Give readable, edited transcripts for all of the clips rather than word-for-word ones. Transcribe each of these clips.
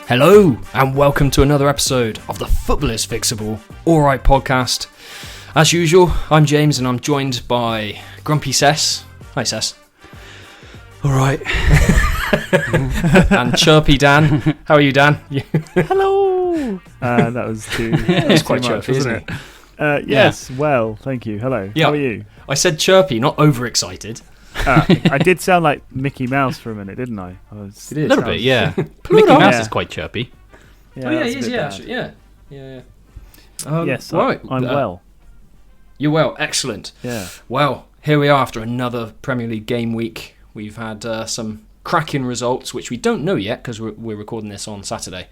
Hello, and welcome to another episode of the Football is Fixable Alright podcast. As usual, I'm James and I'm joined by Grumpy Cess. Hi Cess. Alright. And Chirpy Dan. How are you, Dan? Hello! That was too It was quite too much, chirpy, isn't wasn't it? Yes, well, thank you. Hello. Yeah. How are you? I said chirpy, not overexcited. I did sound like Mickey Mouse for a minute, didn't I? You A did. little bit, yeah. Mickey Mouse is quite chirpy. Oh yeah, that's he a is, bit yeah, bad. actually, yeah. Yes, right. I'm well. You're well, excellent. Yeah. Well, here we are after another Premier League game week. We've had some cracking results, which we don't know yet because we're recording this on Saturday.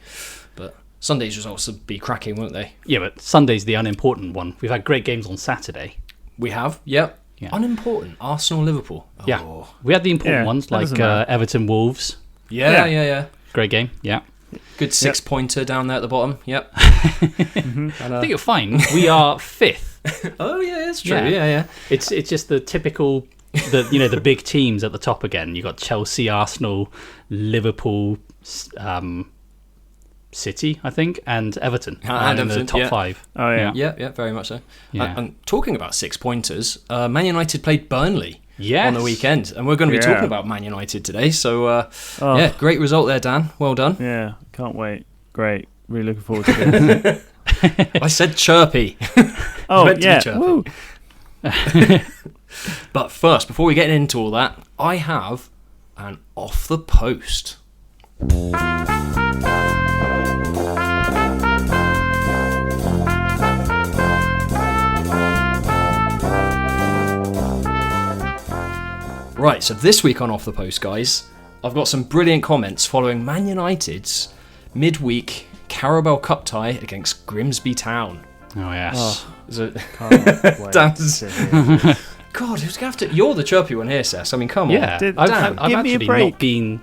But Sunday's results will be cracking, won't they? Yeah, but Sunday's the unimportant one. We've had great games on Saturday. We have, yep. Yeah. Unimportant. Arsenal, Liverpool. Oh. Yeah. We had the important ones like doesn't matter. Everton, Wolves. Yeah. Great game, yeah. Good six-pointer down there at the bottom, yep. Mhm. And, I think you're fine. We are fifth. oh, yeah, that's true, Yeah. yeah. It's just the typical, the big teams at the top again. You've got Chelsea, Arsenal, Liverpool, City, I think, and Everton. And in the Everton, top yeah. five. Oh, yeah. Yeah, very much so. Yeah. And talking about six-pointers, Man United played Burnley Yes. on the weekend, and we're going to be Yeah. talking about Man United today, so Oh, yeah, great result there, Dan. Well done. yeah. Can't wait. Great. Really looking forward to this. I said chirpy. Oh, Meant to be yeah. chirpy. Woo. But first, before we get into all that, I have an off the post. Right, so this week on Off the Post, guys, I've got some brilliant comments following Man United's midweek Carabao Cup tie against Grimsby Town. Oh, yes. Oh, Is it- can't wait Dan's- to hear. God, who's going to have to... You're the chirpy one here, Sess. I mean, come Yeah, on. Did- I've Dan, I've give me a actually break. not been...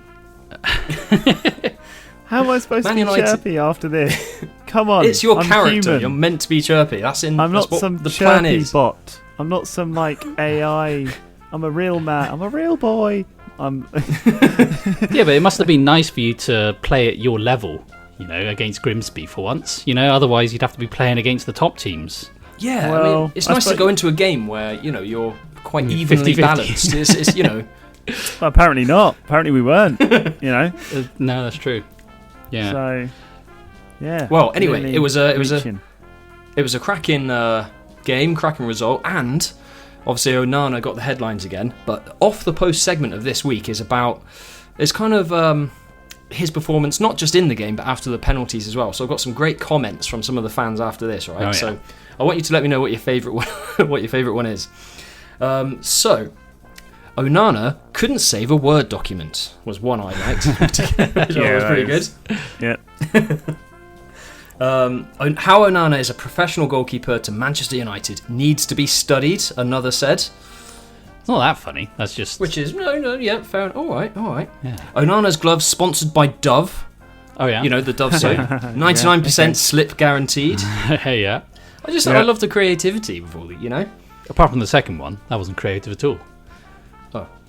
How am I supposed Man to be United- chirpy after this? Come on. It's your I'm character. human. You're meant to be chirpy. I'm that's not what some the plan chirpy is. bot. I'm not some like AI. I'm a real man. I'm a real boy. I'm. Yeah, but it must have been nice for you to play at your level, against Grimsby for once. Otherwise you'd have to be playing against the top teams. Yeah, I Well, mean, it's I nice to suppose- go into a game where, you're quite evenly 50-50. balanced. It's Well, apparently not. Apparently we weren't. No, that's true. Yeah. So, yeah. Well, anyway, really it was a reaching. cracking game, cracking result, and obviously Onana got the headlines again. But off the post segment of this week is kind of his performance, not just in the game, but after the penalties as well. So I've got some great comments from some of the fans after this. Right, Oh, yeah. So I want you to let me know what your favourite one is. So Onana couldn't save a Word document was one I liked. Which Yeah, was pretty that good. is- Yeah. How Onana is a professional goalkeeper to Manchester United needs to be studied, another said. It's not that funny. That's just... Which is, yeah, fair. All right. Yeah. Onana's gloves sponsored by Dove. Oh, yeah. The Dove soap. 99% slip guaranteed. Hey, yeah. I love the creativity with all the, Apart from the second one, that wasn't creative at all.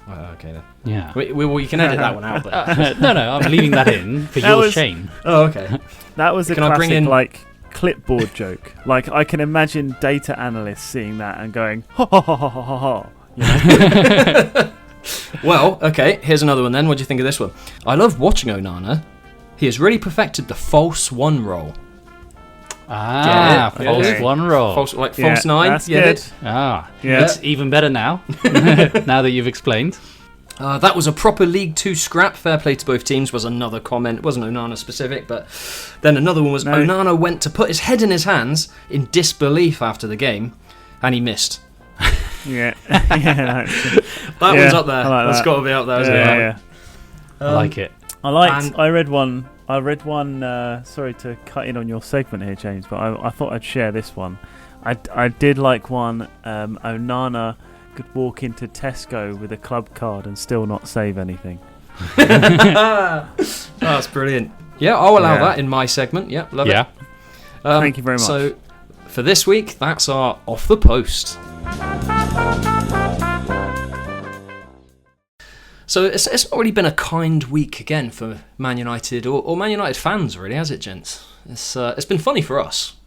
Oh, okay then. Yeah. We can edit that one out then. No, I'm leaving that in for That your was- shame. Oh, okay. That was a Can I bring classic, in- like, clipboard joke. Like, I can imagine data analysts seeing that and going, ha ha ha ha ha ha ha. Well, okay, here's another one then. What do you think of this one? I love watching Onana. He has really perfected the false one role. Ah, Get it? false Okay. one roll. False Yeah, nine. that's You get good. it? Ah, Yeah. it's even better now. Now that you've explained. That was a proper League 2 scrap. Fair play to both teams was another comment. It wasn't Onana specific, but then another one was No. Onana went to put his head in his hands in disbelief after the game, and he missed. Yeah. Yeah. That Yeah, one's up there. I like That's that. got to be up there, isn't it? Yeah. I like it. And- I read one. Sorry to cut in on your segment here, James, but I thought I'd share this one. I did like one. Onana could walk into Tesco with a club card and still not save anything. That's brilliant. Yeah, I'll allow Yeah. that in my segment. Yeah, love Yeah. it. Thank you very much. So, for this week, that's our Off the Post. So it's not really been a kind week again for Man United or Man United fans, really, has it, gents? It's been funny for us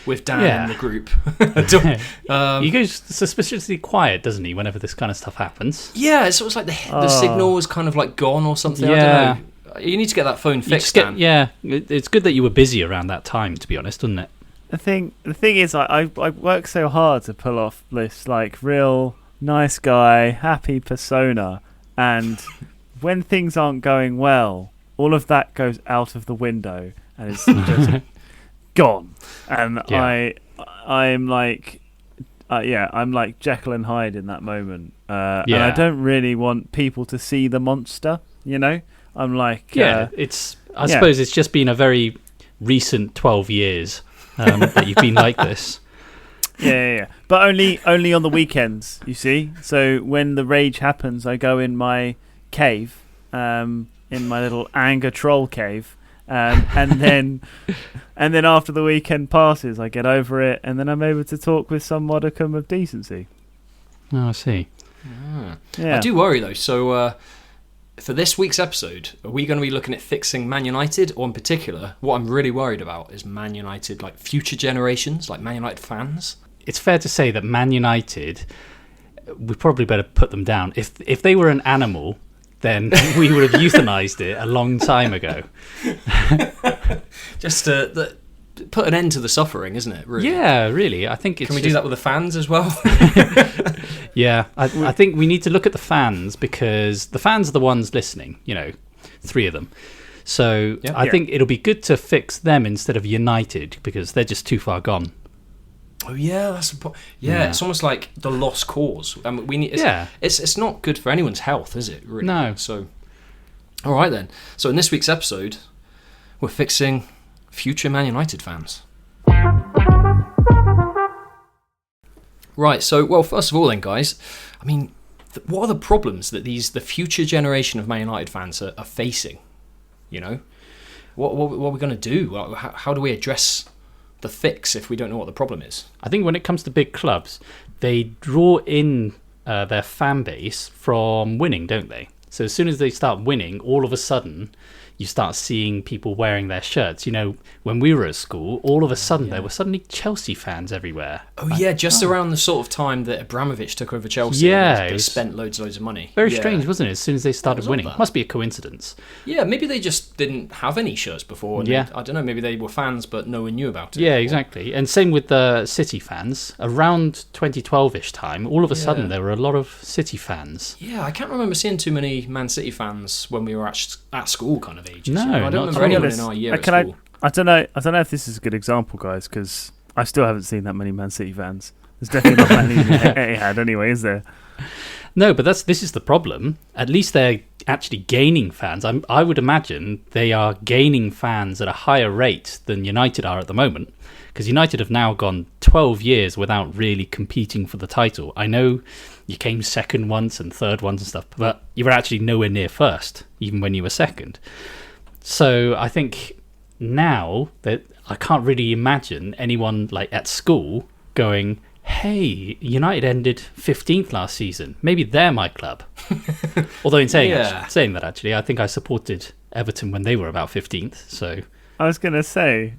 with Dan in the group. He goes suspiciously quiet, doesn't he, whenever this kind of stuff happens? Yeah, it's almost like the signal is kind of like gone or something. Yeah. I don't know. You need to get that phone fixed, Dan. It's good that you were busy around that time, to be honest, wasn't it? The thing is, I work so hard to pull off this like real nice guy, happy persona, and when things aren't going well, all of that goes out of the window and it's just gone. And I'm like Jekyll and Hyde in that moment, and I don't really want people to see the monster. I'm like, I suppose it's just been a very recent 12 years that you've been like this. Yeah. But only on the weekends, you see. So when the rage happens, I go in my cave, in my little anger troll cave, and then after the weekend passes, I get over it, and then I'm able to talk with some modicum of decency. Oh, I see. Yeah. I do worry though. So for this week's episode, are we going to be looking at fixing Man United, or in particular, what I'm really worried about is Man United, like future generations, like Man United fans? It's fair to say that Man United, we probably better put them down. If they were an animal, then we would have euthanized it a long time ago. Just to put an end to the suffering, isn't it? Really? Yeah, really. I think Can we do that with the fans as well? Yeah, I think we need to look at the fans, because the fans are the ones listening, 3 of them. So I think it'll be good to fix them instead of United, because they're just too far gone. Oh yeah, that's it's almost like the lost cause. We need. It's not good for anyone's health, is it? Really? No. So, all right then. So in this week's episode, we're fixing future Man United fans. Right. So, first of all, then, guys, I mean, what are the problems that the future generation of Man United fans are facing? What are we going to do? How do we address the fix if we don't know what the problem is? I think when it comes to big clubs, they draw in their fan base from winning, don't they? So as soon as they start winning, all of a sudden you start seeing people wearing their shirts. When we were at school, all of a sudden there were suddenly Chelsea fans everywhere. Just around the sort of time that Abramovich took over Chelsea. They spent loads of money. Very strange, wasn't it? As soon as they started winning. Must be a coincidence. Yeah, maybe they just didn't have any shirts before. And I don't know, maybe they were fans but no one knew about it. Yeah, exactly. And same with the City fans. Around 2012-ish time, all of a sudden there were a lot of City fans. Yeah, I can't remember seeing too many Man City fans when we were at school kind of ages. No, I don't remember anyone in our year at school. I don't know if this is a good example, guys, because I still haven't seen that many Man City fans. There's definitely not many Etihad anyway, is there? No, but this is the problem. At least they're actually gaining fans. I would imagine they are gaining fans at a higher rate than United are at the moment, because United have now gone 12 years without really competing for the title. I know you came second once and third once and stuff, but you were actually nowhere near first, even when you were second. So I think now that I can't really imagine anyone like at school going, hey, United ended 15th last season. Maybe they're my club. Although in saying that, actually, I think I supported Everton when they were about 15th. So I was going to say.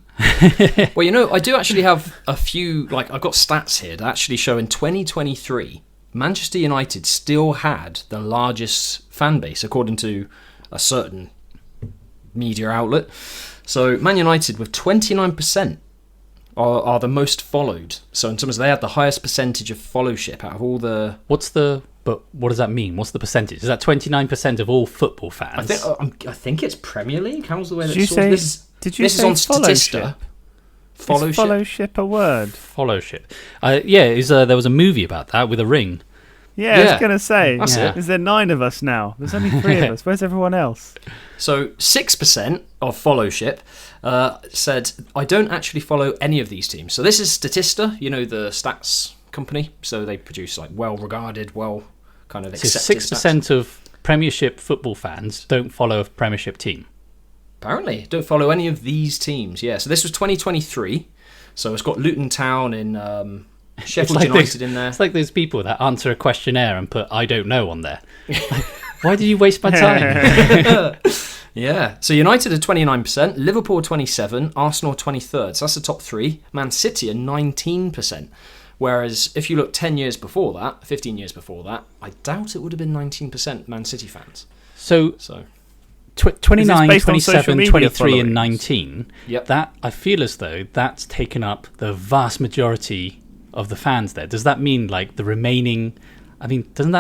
Well, I do actually have a few, I've got stats here that actually show in 2023, Manchester United still had the largest fan base, according to a certain media outlet. So Man United with 29% are the most followed. So in terms of, they had the highest percentage of followship out of all the... But what does that mean? What's the percentage? Is that 29% of all football fans? I think it's Premier League. How's the way that it's Did you say on Statista? Followship. Is fellowship a word? Followship. There was a movie about that with a ring. Yeah, I was going to say. That's it. Is there 9 of us now? There's only 3 of us. Where's everyone else? So 6% of followship said, I don't actually follow any of these teams. So this is Statista, the stats company. So they produce well-regarded, kind of accepted So 6% of Premiership football fans don't follow a Premiership team. Apparently, don't follow any of these teams. Yeah, so this was 2023. So it's got Luton Town in... Sheffield United in there. It's like those people that answer a questionnaire and put "I don't know" on there. Why did you waste my time? Yeah. So United are 29%, Liverpool 27%, Arsenal 23rd. So that's the top three. Man City are 19%. Whereas if you look 10 years before that, 15 years before that, I doubt it would have been 19% Man City fans. So 29, 27, 23 and 19, Yep. that I feel as though that's taken up the vast majority of the fans there. Does that mean like the remaining... I mean, doesn't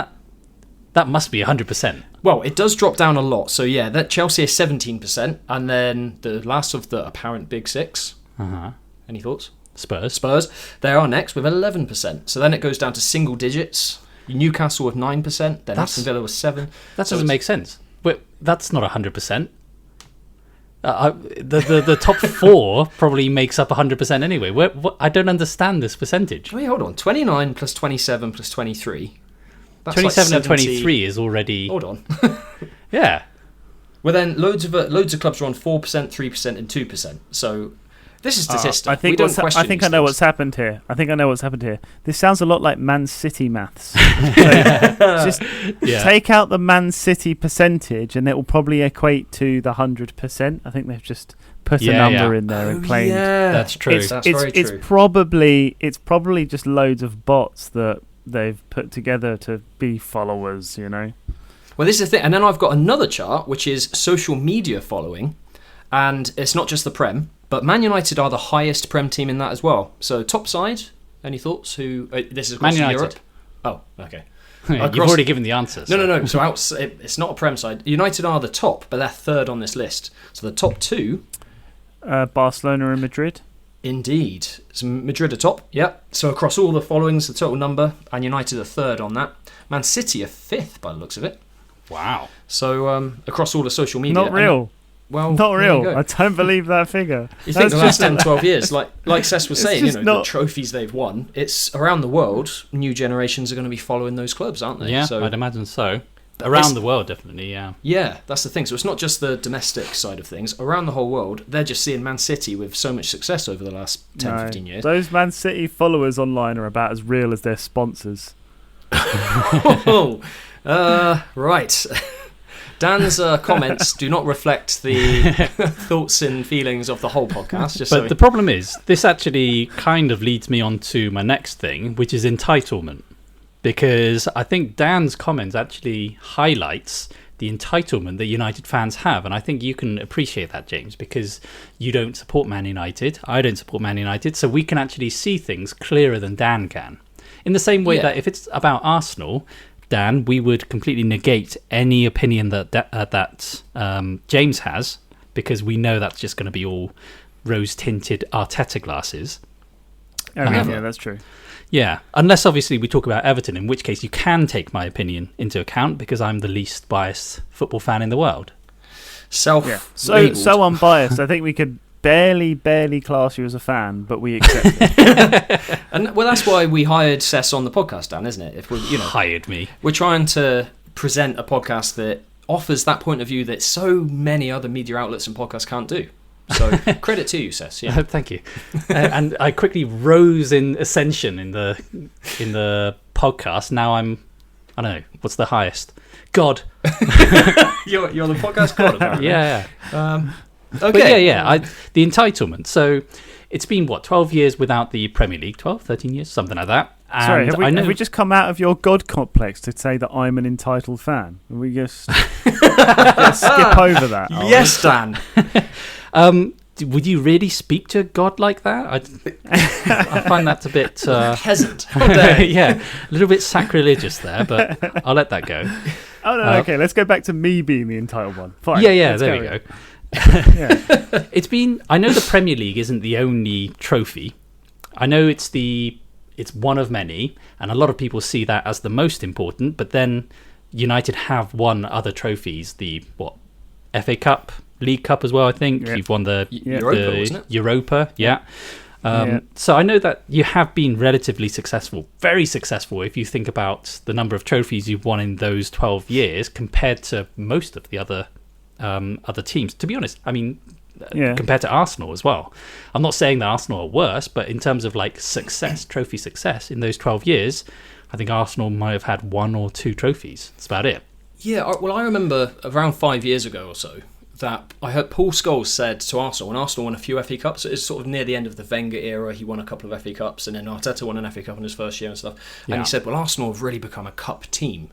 that must be 100%? Well, it does drop down a lot. So yeah, that Chelsea is 17%, and then the last of the apparent big six. Uh-huh. Any thoughts? Spurs. They are next with 11%. So then it goes down to single digits. Newcastle with 9%, then Aston Villa with 7%. That doesn't make sense. But that's not 100%. The top four probably makes up 100% anyway. I don't understand this percentage. Wait, hold on. 29 plus 27 plus 23. That's 27 like and 23 is already... Hold on. Yeah. Well, then loads of clubs are on 4%, 3% and 2%. So this is statistics. I think I know what's happened here. This sounds a lot like Man City maths. So just take out the Man City percentage and it will probably equate to the 100%. I think they've just put a number in there and claimed. Yeah, that's true. That's very true. It's probably just loads of bots that they've put together to be followers, you know. Well, this is the thing. And then I've got another chart, which is social media following. And it's not just the Prem, but Man United are the highest Prem team in that as well. So top side, any thoughts? This is across Man United. Europe? Oh, okay. You've already given the answer. So. No. So it's not a Prem side. United are the top, but they're third on this list. So the top two... Barcelona and Madrid. Indeed. So Madrid are top, yep. So across all the followings, the total number, and United are third on that. Man City are fifth by the looks of it. Wow. So across all the social media... Not real. Not real. I don't believe that figure. You think the last 10, 12 years, like Cess was saying, the trophies they've won, it's around the world, new generations are going to be following those clubs, aren't they? Yeah, so, I'd imagine so. Around the world, definitely, yeah. Yeah, that's the thing. So it's not just the domestic side of things. Around the whole world, they're just seeing Man City with so much success over the last 10, 15 years. Those Man City followers online are about as real as their sponsors. Right. Dan's comments do not reflect the thoughts and feelings of the whole podcast. But the problem is, this actually kind of leads me on to my next thing, which is entitlement. Because I think Dan's comments actually highlights the entitlement that United fans have. And I think you can appreciate that, James, because you don't support Man United. I don't support Man United. So we can actually see things clearer than Dan can. In the same way that if it's about Arsenal... Dan, we would completely negate any opinion that James has, because we know that's just going to be all rose-tinted Arteta glasses. Yeah, that's true. Yeah, unless obviously we talk about Everton, in which case you can take my opinion into account, because I'm the least biased football fan in the world. So unbiased. I think we could barely class you as a fan, but we accept it. And well, that's why we hired Cess on the podcast, Dan, isn't it? If we, hired me, we're trying to present a podcast that offers that point of view that so many other media outlets and podcasts can't do. So credit to you, Cess. Yeah, thank you. And I quickly rose in ascension in the podcast. Now I don't know what's the highest. God. you're the podcast god, apparently. Yeah. Okay. But the entitlement. So it's been, 12 years without the Premier League? 12, 13 years? Something like that. And sorry, have we just come out of your God complex to say that I'm an entitled fan? Are we just skip over that? Yes, Dan. Would you really speak to God like that? I find that a bit... peasant. Yeah, a little bit sacrilegious there, but I'll let that go. Oh, no, okay, let's go back to me being the entitled one. Fine. Yeah, there we go. It's been... I know the Premier League isn't the only trophy. I know it's one of many, and a lot of people see that as the most important, but then United have won other trophies. The FA Cup, League Cup as well, I think. You've won the Europa, wasn't it? Europa, So I know that you have been relatively successful, very successful, if you think about the number of trophies you've won in those 12 years compared to most of the other teams. To be honest, I mean, compared to Arsenal as well. I'm not saying that Arsenal are worse, but in terms of like success, trophy success in those 12 years, I think Arsenal might have had 1 or 2 trophies. That's about it. Yeah, well, I remember around 5 years ago or so that I heard Paul Scholes said to Arsenal, when Arsenal won a few FA Cups, it's sort of near the end of the Wenger era, he won a couple of FA Cups, and then Arteta won an FA Cup in his first year and stuff, and he said, well, Arsenal have really become a cup team.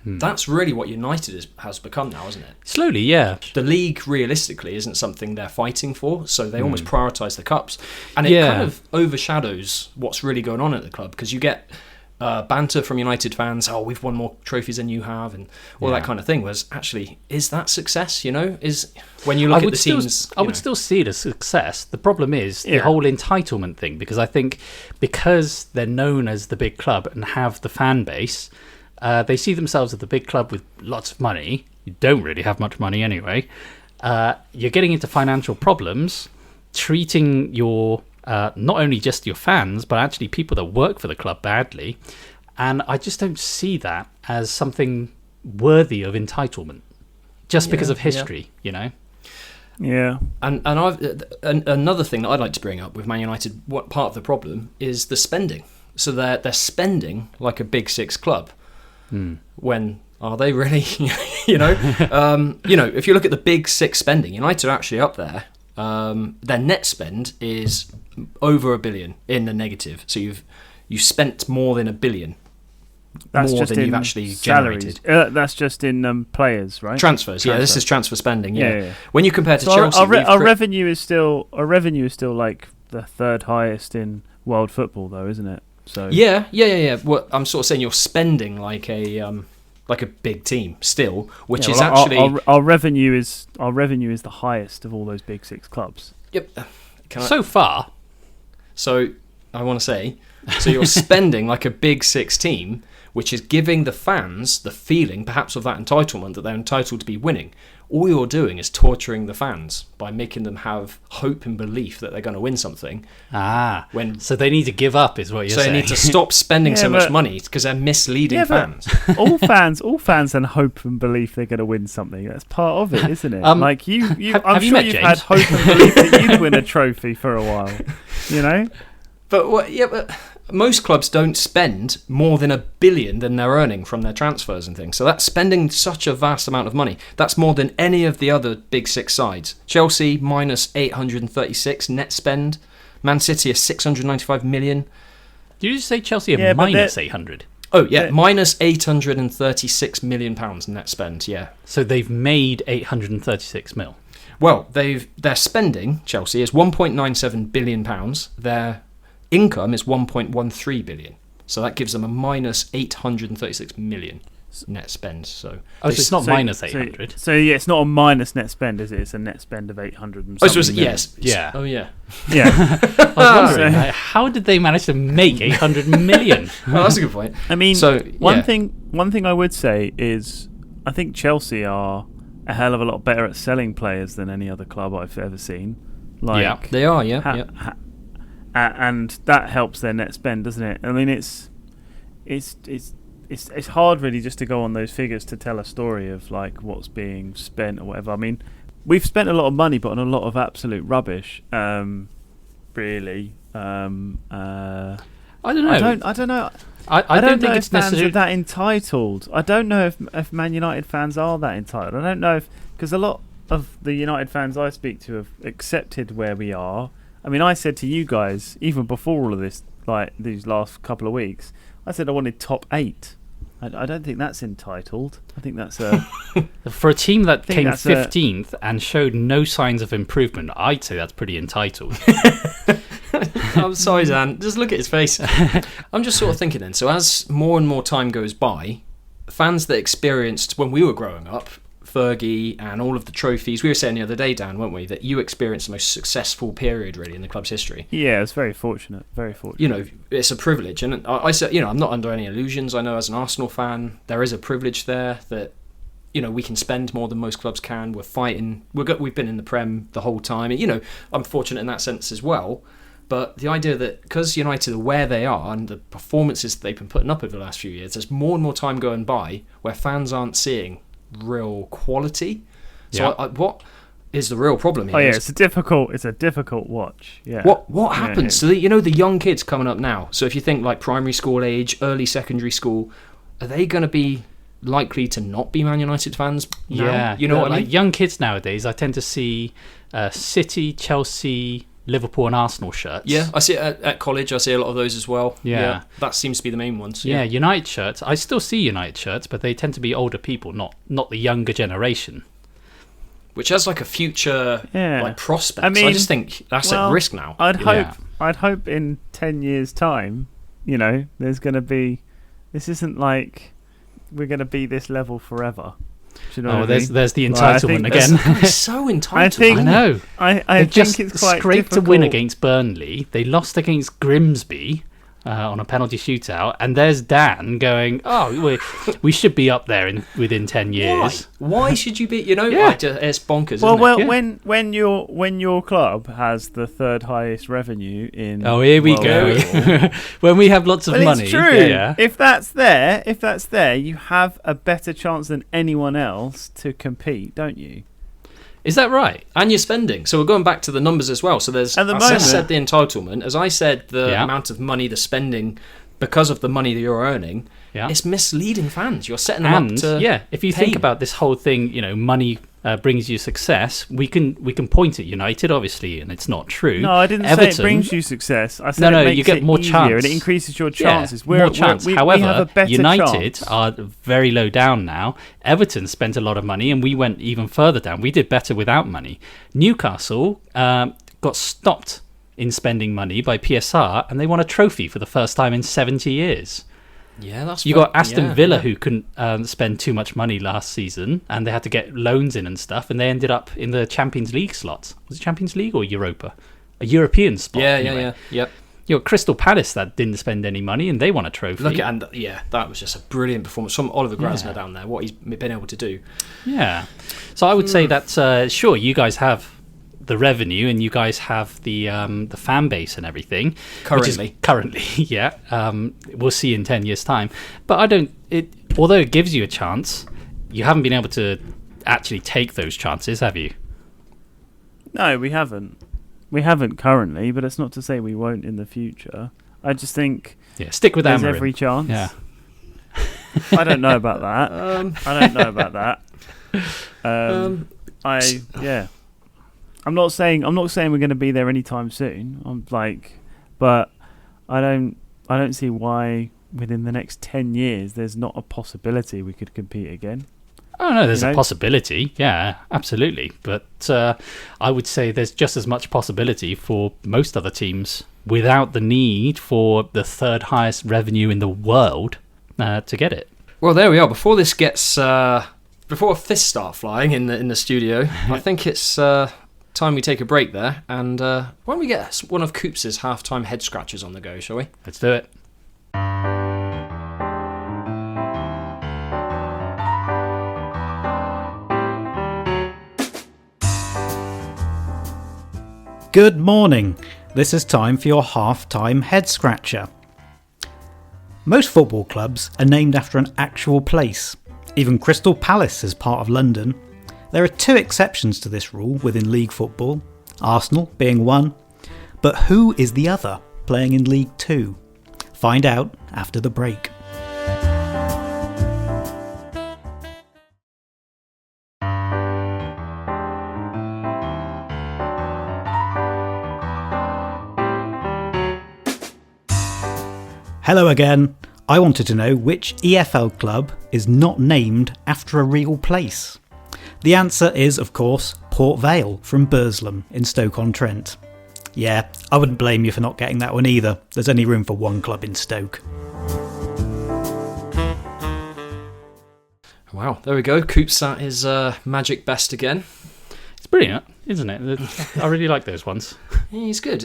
That's really what United has become now, isn't it? Slowly, yeah. The league, realistically, isn't something they're fighting for, so they almost prioritise the cups. And it kind of overshadows what's really going on at the club, because you get banter from United fans, oh, we've won more trophies than you have, and all that kind of thing. Was actually, is that success, is when you look at the teams... I would still see it as success. The problem is the whole entitlement thing, because I think because they're known as the big club and have the fan base... they see themselves as the big club with lots of money. You don't really have much money anyway. You're getting into financial problems, treating your not only just your fans, but actually people that work for the club badly. And I just don't see that as something worthy of entitlement, just because of history, Yeah. And another thing that I'd like to bring up with Man United, what part of the problem is the spending. So they're spending like a Big Six club. When are they really? If you look at the Big Six spending, United are actually up there. Their net spend is over $1 billion in the negative. So you spent more than $1 billion. That's more just than in you've actually salaries. generated. That's just in players, right? Transfers. Yeah, this is transfer spending. Yeah. When you compare to so Chelsea, our revenue is still like the third highest in world football, though, isn't it? So yeah. Well, I'm sort of saying you're spending like a big team still, which is actually our revenue is the highest of all those Big Six clubs. Yep. So far. So I want to say, so you're spending like a Big Six team, which is giving the fans the feeling, perhaps of that entitlement, that they're entitled to be winning. All you're doing is torturing the fans by making them have hope and belief that they're going to win something. So they need to give up, is what you're saying. So they need to stop spending so much money because they're misleading fans. all fans and hope and belief they're going to win something. That's part of it, isn't it? Have you've you had James? hope and belief that you'd win a trophy for a while, But most clubs don't spend more than $1 billion than they're earning from their transfers and things. So that's spending such a vast amount of money. That's more than any of the other Big Six sides. Chelsea minus 836 net spend. Man City is 695 million. Did you just say Chelsea are minus 800? Oh yeah, minus 836 million pounds net spend. Yeah. So they've made 836 mil. Well, their spending, Chelsea, is 1.97 billion pounds. Their income is 1.13 billion, so that gives them a minus 836 million net spend. So it's not minus 800. So it's not a minus net spend, is it? It's a net spend of 800 and something. Yes. Yeah. Oh yeah. Yeah. I was wondering, how did they manage to make 800 million? Well, that's a good point. I mean, one thing I would say is I think Chelsea are a hell of a lot better at selling players than any other club I've ever seen. They are. Yeah. And that helps their net spend, doesn't it? I mean, it's hard really just to go on those figures to tell a story of like what's being spent or whatever. I mean, we've spent a lot of money, but on a lot of absolute rubbish. Really. I don't know. I don't know. I don't think it's necessarily that entitled. I don't know if Man United fans are that entitled. I don't know because a lot of the United fans I speak to have accepted where we are. I mean, I said to you guys, even before all of this, like these last couple of weeks, I said I wanted top 8. I don't think that's entitled. I think that's for a team that came 15th and showed no signs of improvement. I'd say that's pretty entitled. I'm sorry, Dan. Just look at his face. I'm just sort of thinking then. So as more and more time goes by, fans that experienced when we were growing up, Fergie and all of the trophies. We were saying the other day, Dan, weren't we, that you experienced the most successful period really in the club's history. Yeah, it's very fortunate. Very fortunate. It's a privilege, and I said, I'm not under any illusions. I know as an Arsenal fan, there is a privilege there that we can spend more than most clubs can. We're fighting. We've been in the Prem the whole time. And, I'm fortunate in that sense as well. But the idea that because United are where they are and the performances that they've been putting up over the last few years, there's more and more time going by where fans aren't seeing real quality. So what is the real problem here? It's a difficult watch. Yeah. What happens? So the young kids coming up now. So if you think like primary school age, early secondary school, are they going to be likely to not be Man United fans now. Yeah, You know what I mean? like young kids nowadays, I tend to see City, Chelsea, Liverpool, and Arsenal shirts. Yeah, I see it at college. I see a lot of those as well. Yeah. That seems to be the main ones. Yeah, United shirts. I still see United shirts, but they tend to be older people, not the younger generation. Which has like a future like prospect. I mean, I just think that's at risk now. I'd hope in 10 years' time, there's going to be. This isn't like we're going to be this level forever. Do you know what I mean? There's the entitlement again. It's so entitled. I know. I think it's quite scraped difficult. a win against Burnley. They lost against Grimsby on a penalty shootout, and there's Dan going, "Oh, we should be up there within 10 years." Why should you be? It's bonkers. Well, isn't it? when your club has the third highest revenue in. Oh, here we go. When we have lots of money. It's true. Yeah. If that's there, you have a better chance than anyone else to compete, don't you? Is that right? And you're spending. So we're going back to the numbers as well. So there's, at the as moment, I said, the entitlement. As I said, the amount of money, the spending, because of the money that you're earning, it's misleading fans. You're setting them up to if you think about this whole thing, money brings you success. We can point at United, obviously, and it's not true. No, I didn't say it brings you success. I said it makes you get it more easier chance, and it increases your chances. More chance. We However, have a better United chance. are very low down now. Everton spent a lot of money, and we went even further down. We did better without money. Newcastle got stopped in spending money by PSR, and they won a trophy for the first time in 70 years. Yeah, that's you got Aston Villa who couldn't spend too much money last season, and they had to get loans in and stuff, and they ended up in the Champions League slot. Was it Champions League or Europa? A European spot. Yeah. You got Crystal Palace that didn't spend any money, and they won a trophy. That was just a brilliant performance from Oliver Glasner down there. What he's been able to do. Yeah. So I would say that sure, you guys have the revenue and you guys have the fan base and everything. Currently, yeah. We'll see in 10 years' time. But although it gives you a chance, you haven't been able to actually take those chances, have you? No, we haven't. We haven't currently, but it's not to say we won't in the future. I just think stick with there's Amarim. Every chance. Yeah. I don't know about that. I don't know about that. I'm not saying we're going to be there anytime soon. But I don't see why within the next 10 years there's not a possibility we could compete again. Oh no, there's a possibility. Yeah, absolutely. But I would say there's just as much possibility for most other teams without the need for the third highest revenue in the world to get it. Well, there we are. Before this gets before fists start flying in the studio, I think it's time we take a break there. And why don't we get one of Coops' halftime head scratchers on the go, shall we? Let's do it. Good morning. This is time for your half-time head scratcher. Most football clubs are named after an actual place. Even Crystal Palace is part of London. There are two exceptions to this rule within league football, Arsenal being one. But who is the other, playing in League 2? Find out after the break. Hello again. I wanted to know which EFL club is not named after a real place. The answer is, of course, Port Vale from Burslem in Stoke-on-Trent. Yeah, I wouldn't blame you for not getting that one either. There's only room for one club in Stoke. Wow, there we go. Coops at his magic best again. It's brilliant, isn't it? I really like those ones. He's good.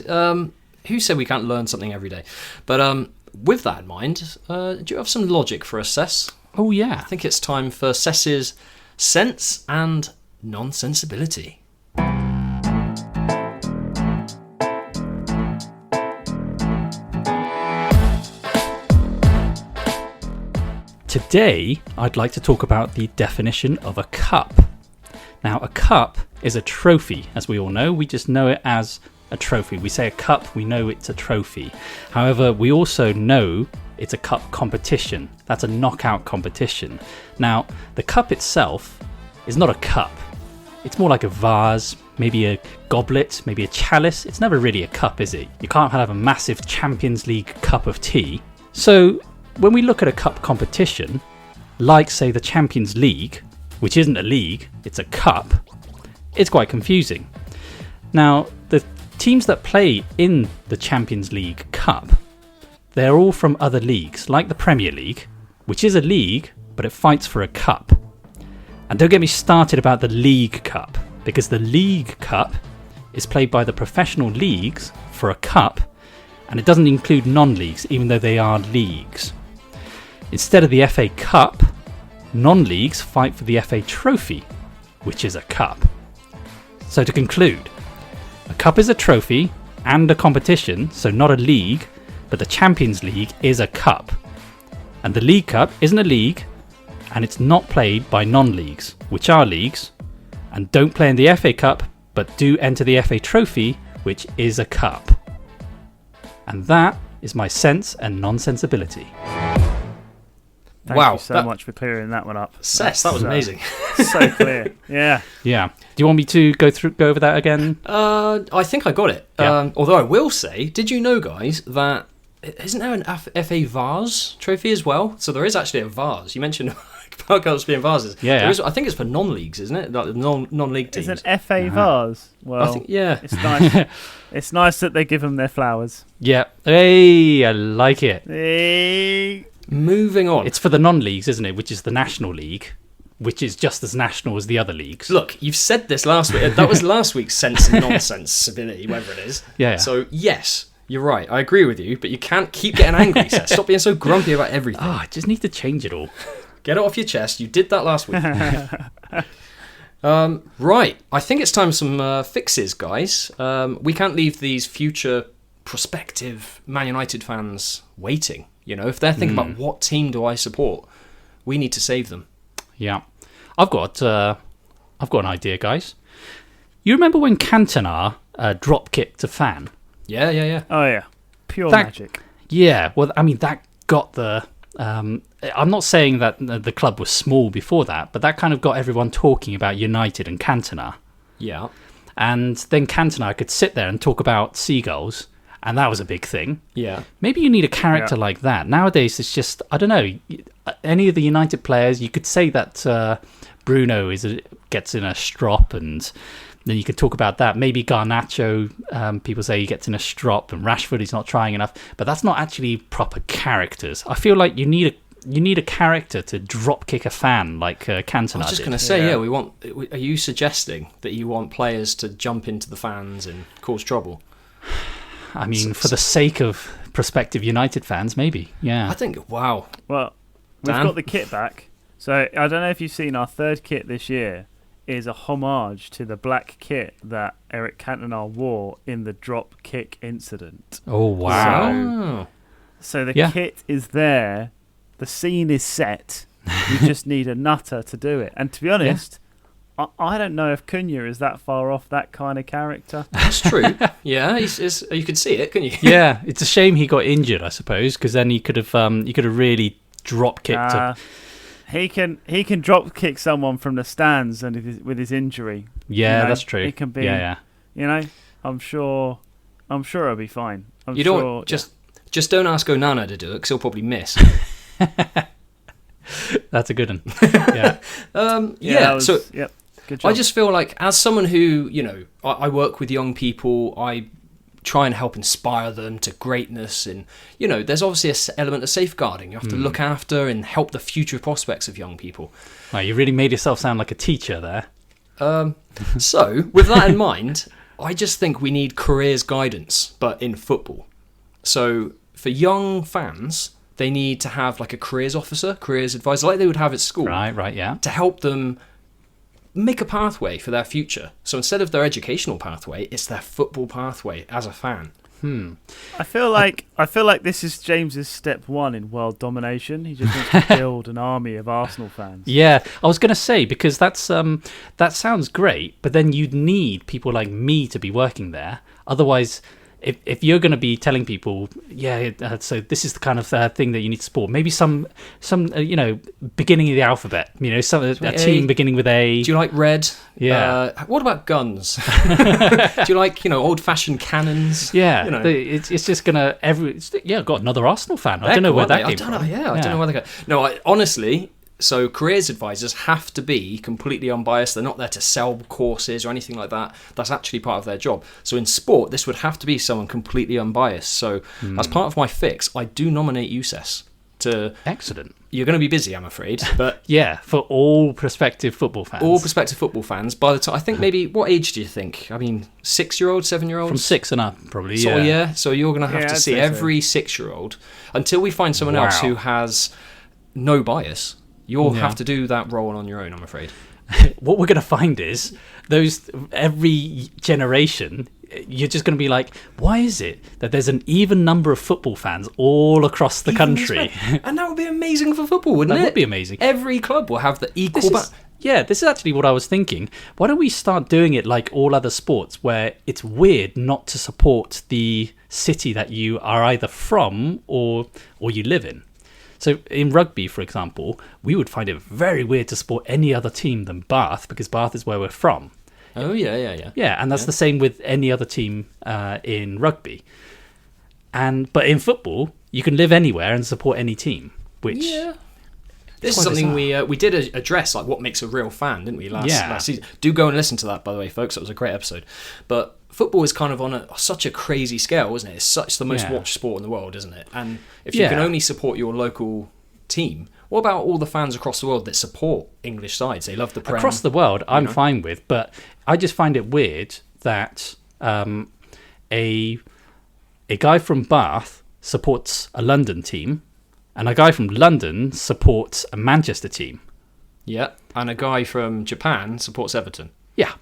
Who said we can't learn something every day? But with that in mind, do you have some logic for us, Cess? Oh, yeah. I think it's time for Cess's sense and non-sensibility. Today, I'd like to talk about the definition of a cup. Now, a cup is a trophy, as we all know. We just know it as a trophy. We say a cup, we know it's a trophy. However, we also know it's a cup competition. That's a knockout competition. Now, the cup itself is not a cup. It's more like a vase, maybe a goblet, maybe a chalice. It's never really a cup, is it? You can't have a massive Champions League cup of tea. So when we look at a cup competition, like say the Champions League, which isn't a league, it's a cup, it's quite confusing. Now, the teams that play in the Champions League Cup, they're all from other leagues, like the Premier League, which is a league, but it fights for a cup. And don't get me started about the League Cup, because the League Cup is played by the professional leagues for a cup, and it doesn't include non-leagues, even though they are leagues. Instead of the FA Cup, non-leagues fight for the FA Trophy, which is a cup. So to conclude, a cup is a trophy and a competition, so not a league, but the Champions League is a cup. And the League Cup isn't a league, and it's not played by non-leagues, which are leagues, and don't play in the FA Cup, but do enter the FA Trophy, which is a cup. And that is my sense and non-sensibility. Thank you so much for clearing that one up. That was amazing. So clear. Yeah. Yeah. Do you want me to go over that again? I think I got it. Yeah. Although I will say, did you know, guys, that isn't there an FA Vase trophy as well? So there is actually a vase. You mentioned podcasts being vases. Yeah. There is, I think it's for non-leagues, isn't it? Like non-league teams. It's an FA vase. Well, I think, yeah. It's nice. It's nice that they give them their flowers. Yeah. Hey, I like it. Hey. Moving on. It's for the non-leagues, isn't it? Which is the National League, which is just as national as the other leagues. Look, you've said this last week. That was last week's sense and nonsensibility, whatever it is. Yeah. So, yes, you're right. I agree with you, but you can't keep getting angry, Seth. Stop being so grumpy about everything. I just need to change it all. Get it off your chest. You did that last week. Right. I think it's time for some fixes, guys. We can't leave these future prospective Man United fans waiting. You know, if they're thinking about what team do I support, we need to save them. Yeah, I've got an idea, guys. You remember when Cantona drop kicked a fan? Yeah. Oh yeah, pure magic. Yeah, well, I mean that got the. I'm not saying that the club was small before that, but that kind of got everyone talking about United and Cantona. Yeah, and then Cantona could sit there and talk about seagulls. And that was a big thing. Yeah. Maybe you need a character like that. Nowadays, it's just, I don't know, any of the United players, you could say that Bruno gets in a strop, and then you could talk about that. Maybe Garnacho, people say he gets in a strop, and Rashford, he's not trying enough. But that's not actually proper characters. I feel like you need a character to drop kick a fan like Cantona. I was just going to say, are you suggesting that you want players to jump into the fans and cause trouble? I mean, for the sake of prospective United fans, maybe. Yeah. I think, wow. Well, we've got the kit back. So I don't know if you've seen our third kit this year is a homage to the black kit that Eric Cantona wore in the drop kick incident. Oh, wow. So the kit is there. The scene is set. You just need a nutter to do it. And to be honest... I don't know if Cunha is that far off that kind of character. That's true. Yeah, you could see it, couldn't you? Yeah, it's a shame he got injured, I suppose, because then he could have really drop kicked. He can drop kick someone from the stands and with his injury. Yeah, you know, that's true. It can be. Yeah. You know, I'm sure it'll be fine. Just don't ask Onana to do it, because he'll probably miss. That's a good one. Yeah. Yep. Good job. I just feel like, as someone who, you know, I work with young people, I try and help inspire them to greatness, and, you know, there's obviously an element of safeguarding. You have to look after and help the future prospects of young people. Wow, you really made yourself sound like a teacher there. So, with that in mind, I just think we need careers guidance, but in football. So, for young fans, they need to have like a careers officer, careers advisor, like they would have at school. Right, yeah. To help them make a pathway for their future. So instead of their educational pathway, it's their football pathway as a fan. I feel like this is James's step one in world domination. He just wants to build an army of Arsenal fans. Yeah, I was going to say, because that sounds great, but then you'd need people like me to be working there. Otherwise, if you're going to be telling people, so this is the kind of thing that you need to support, maybe some beginning of the alphabet, a team beginning with A. Do you like red? Yeah. What about guns? Do you like old-fashioned cannons? Yeah. It's just gonna got another Arsenal fan. I don't know where that came from. I don't know where they go. No, honestly. So careers advisors have to be completely unbiased. They're not there to sell courses or anything like that. That's actually part of their job. So in sport, this would have to be someone completely unbiased. So as part of my fix, I do nominate USES to... Excellent. You're going to be busy, I'm afraid. But yeah, for all prospective football fans. All prospective football fans. By the time, I think maybe, what age do you think? I mean, 6-year-olds, 7-year-olds? From 6 and up, probably, So, So you're going to have to see every 6-year-old until we find someone else who has no bias. You'll have to do that role on your own, I'm afraid. What we're going to find is every generation, you're just going to be like, why is it that there's an even number of football fans all across the country? And that would be amazing for football, wouldn't it? That would be amazing. Every club will have the equal... This is actually what I was thinking. Why don't we start doing it like all other sports, where it's weird not to support the city that you are either from or you live in? So in rugby, for example, we would find it very weird to support any other team than Bath, because Bath is where we're from. Oh, yeah. Yeah, and that's the same with any other team in rugby. But in football, you can live anywhere and support any team, which... Yeah. This is something we did address, like what makes a real fan, didn't we, last season? Do go and listen to that, by the way, folks. That was a great episode. But football is kind of on such a crazy scale, isn't it? It's such the most watched sport in the world, isn't it? And if you can only support your local team, what about all the fans across the world that support English sides? They love the Prem. Across the world, I'm fine with, but I just find it weird that a guy from Bath supports a London team, and a guy from London supports a Manchester team. Yeah, and a guy from Japan supports Everton. Yeah.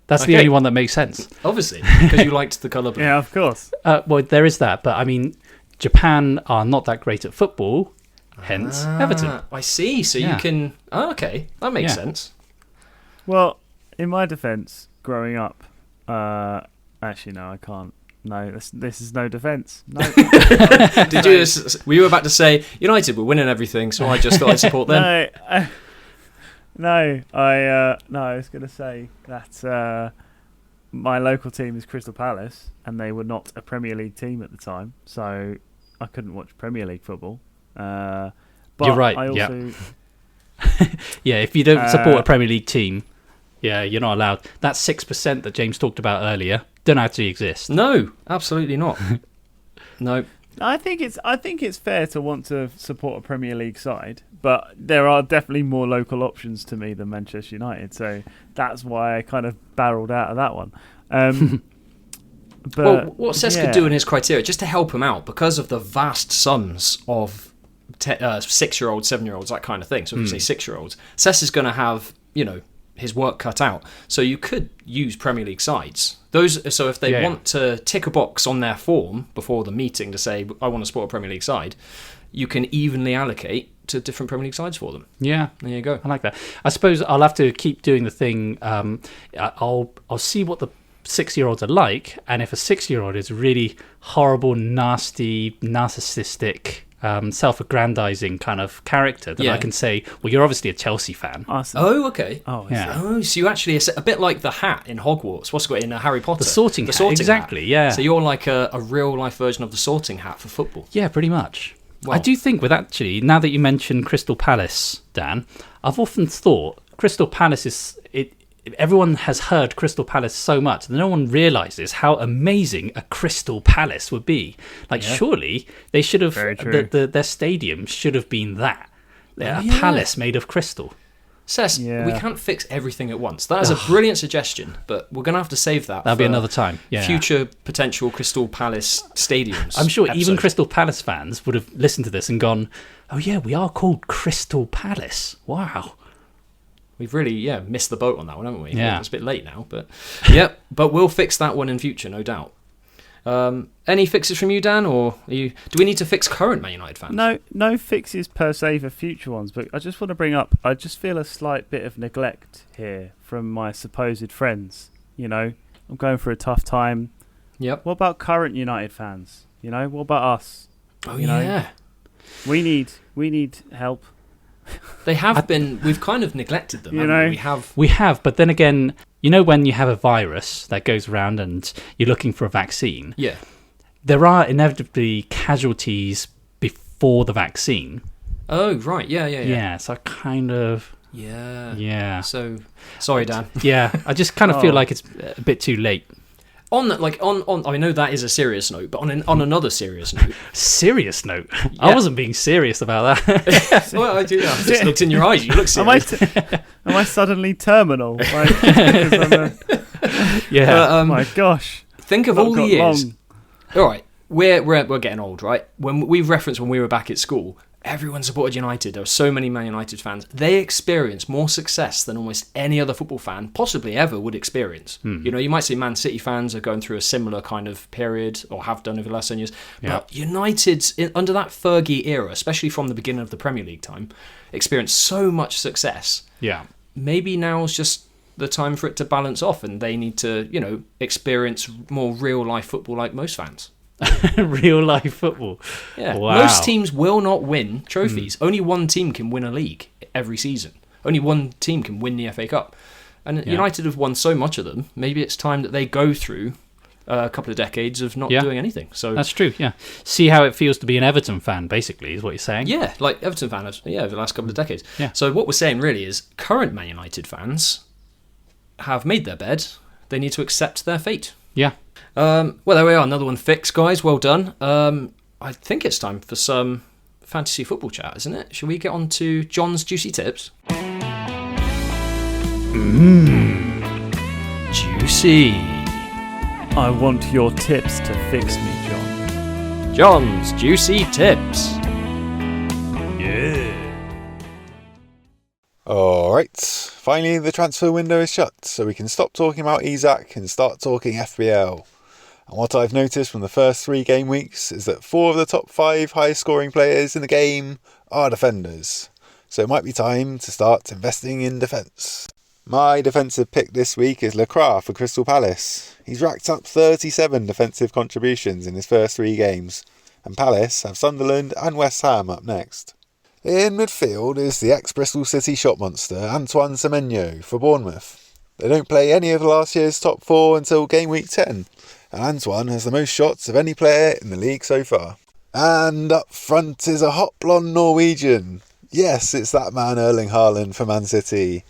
That's the only one that makes sense. Obviously, because you liked the colour blue. Yeah, of course. Well, there is that, but I mean, Japan are not that great at football, hence Everton. I see, so you can... Oh, okay, that makes sense. Well, in my defence, growing up... actually, no, I can't. No, this is no defence. No. Did you? Were you about to say United were winning everything, so I just thought I'd support them? No, I was going to say that my local team is Crystal Palace, and they were not a Premier League team at the time, so I couldn't watch Premier League football. But you're right. I also... if you don't support a Premier League team, you're not allowed. That 6% that James talked about earlier don't actually exist. No, absolutely not. No. I think it's fair to want to support a Premier League side, but there are definitely more local options to me than Manchester United, so that's why I kind of barreled out of that one. But what Cesc could do in his criteria, just to help him out, because of the vast sums of 6-year-olds, 7-year-olds, that kind of thing. So if you say 6-year-olds, Cesc is going to have, his work cut out. So you could use Premier League sides. So if they want to tick a box on their form before the meeting to say, I want to support a Premier League side, you can evenly allocate to different Premier League sides for them. Yeah. There you go. I like that. I suppose I'll have to keep doing the thing. I'll see what the 6-year-olds are like, and if a 6-year-old is really horrible, nasty, narcissistic, self-aggrandizing kind of character, then I can say, well, you're obviously a Chelsea fan. Awesome. Oh, okay. Oh, so you actually a bit like the hat in Hogwarts. What's it in Harry Potter? The sorting hat. Exactly, hat. Yeah. So you're like a real-life version of the sorting hat for football. Yeah, pretty much. Well, I do think now that you mentioned Crystal Palace, Dan, I've often thought Crystal Palace is... Everyone has heard Crystal Palace so much that no one realises how amazing a Crystal Palace would be. Surely they should have... their stadium should have been that. A palace made of crystal. Cesc, we can't fix everything at once. That is a brilliant suggestion, but we're going to have to save that. That'll be another time. Yeah. Future potential Crystal Palace stadiums. I'm sure even Crystal Palace fans would have listened to this and gone, oh yeah, we are called Crystal Palace. Wow. We've really, missed the boat on that one, haven't we? Yeah. It's a bit late now, but but we'll fix that one in future, no doubt. Any fixes from you, Dan, or do we need to fix current Man United fans? No fixes per se for future ones, but I just want to bring up, I just feel a slight bit of neglect here from my supposed friends. I'm going through a tough time. Yep. What about current United fans? What about us? Oh, You know? yeah. We need help. They have been. We've kind of neglected them. Haven't we? We have. We have, but then again, when you have a virus that goes around and you're looking for a vaccine, Yeah. there are inevitably casualties before the vaccine. Oh, right. Yeah. So I kind of... Yeah. So, sorry, Dan. Yeah, I just kind of feel like it's a bit too late. On that, I know that is a serious note, but on another serious note. Serious note? Yeah. I wasn't being serious about that. Well, I do. I just looked in your eyes. You look serious. Am I suddenly terminal? Like, Yeah. my gosh. Think of Not all the got years. long. All right, we're getting old, right? When we've referenced when we were back at school, everyone supported United. There were so many Man United fans. They experienced more success than almost any other football fan possibly ever would experience. You might say Man City fans are going through a similar kind of period or have done over the last 10 years. Yeah. But United, under that Fergie era, especially from the beginning of the Premier League time, experienced so much success. Yeah. Maybe now's just the time for it to balance off and they need to, experience more real-life football like most fans. Real life football. Yeah. Wow. Most teams will not win trophies. Only one team can win a league every season. Only one team can win the FA Cup. And United have won so much of them. Maybe it's time that they go through a couple of decades of not doing anything. So that's true, yeah. See how it feels to be an Everton fan, basically, is what you're saying? Yeah, like Everton fans, over the last couple of decades. Yeah. So what we're saying really is current Man United fans have made their bed. They need to accept their fate. Yeah. Well, there we are. Another one fixed, guys. Well done. I think it's time for some fantasy football chat, isn't it? Shall we get on to John's juicy tips? Juicy. I want your tips to fix me, John. John's juicy tips. Alright, finally the transfer window is shut, so we can stop talking about Isak and start talking FBL. And what I've noticed from the first 3 game weeks is that 4 of the top 5 highest scoring players in the game are defenders. So it might be time to start investing in defence. My defensive pick this week is Lacroix for Crystal Palace. He's racked up 37 defensive contributions in his first 3 games, and Palace have Sunderland and West Ham up next. In midfield is the ex-Bristol City shot monster Antoine Semenyo for Bournemouth. They don't play any of last year's top 4 until game week 10, and Antoine has the most shots of any player in the league so far. And up front is a hot blonde Norwegian. Yes, it's that man Erling Haaland for Man City.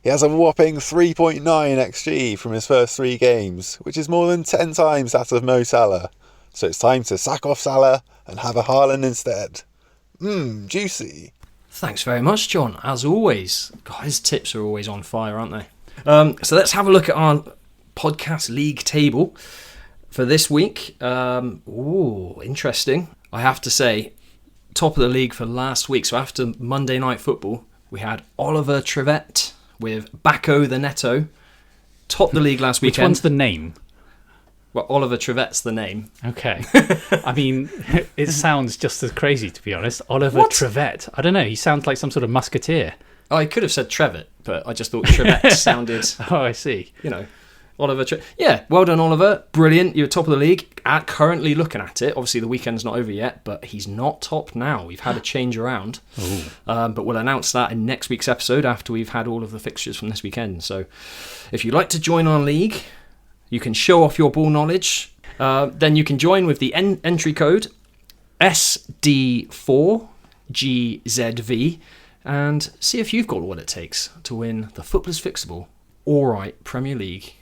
He has a whopping 3.9 XG from his first 3 games, which is more than 10 times that of Mo Salah. So it's time to sack off Salah and have a Haaland instead. Juicy. Thanks very much, John. As always, God, his tips are always on fire, aren't they? So let's have a look at our podcast league table for this week. Interesting. I have to say, top of the league for last week. So after Monday Night Football, we had Oliver Trivette with Bacco the Netto. Top the league last weekend. Which one's the name? Well, Oliver Trivette's the name. Okay. I mean, it sounds just as crazy, to be honest. Oliver What? Trivette. I don't know. He sounds like some sort of musketeer. I could have said Trevitt, but I just thought Trivette sounded, Oh, I see. Oliver. Yeah, well done, Oliver. Brilliant. You're top of the league. Currently looking at it. Obviously, the weekend's not over yet, but he's not top now. We've had a change around. But we'll announce that in next week's episode after we've had all of the fixtures from this weekend. So if you'd like to join our league, you can show off your ball knowledge. Then you can join with the entry code SD4GZV and see if you've got what it takes to win the Footballers Fixable Alright Premier League.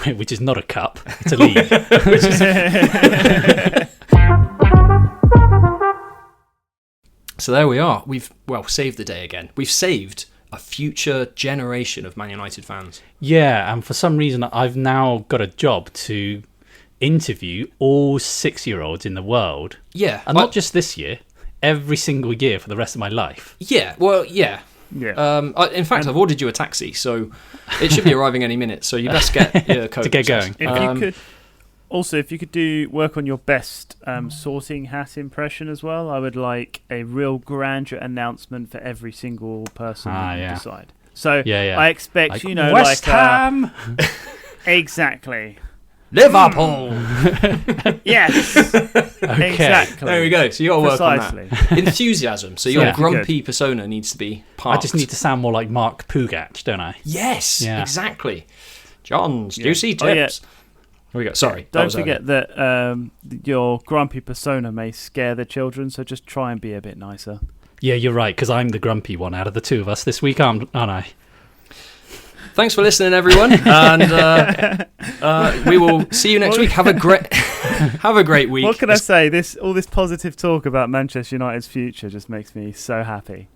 Which is not a cup. It's a league. So there we are. We've saved the day again. We've saved a future generation of Man United fans. Yeah, and for some reason, I've now got a job to interview all 6-year-olds in the world. Yeah. And not just this year, every single year for the rest of my life. Yeah, well, yeah. Yeah. In fact, I've ordered you a taxi, so it should be arriving any minute. So you best get your coat to get going. If you could work on your best sorting hat impression as well, I would like a real grandeur announcement for every single person that you decide. So I expect, West Ham. Exactly. Liverpool. Yes. Exactly. There we go. So you got to work on Precisely. that. Enthusiasm. So your Yeah. grumpy persona needs to be I parked. just need to sound more like Mark Pugach, don't I? Yes, Yeah. exactly. John's Yeah. juicy Oh, yeah. tips. Here we go. Sorry. that Don't was forget that your grumpy persona may scare the children, so just try and be a bit nicer. Yeah, you're right, because I'm the grumpy one out of the two of us this week, aren't I? Thanks for listening, everyone, and we will see you next week. Have a great, have a great week. What can I say? All this positive talk about Manchester United's future just makes me so happy.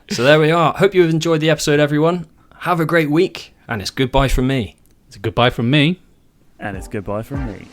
So there we are. Hope you've enjoyed the episode, everyone. Have a great week, and it's goodbye from me. It's a goodbye from me. And it's goodbye from me.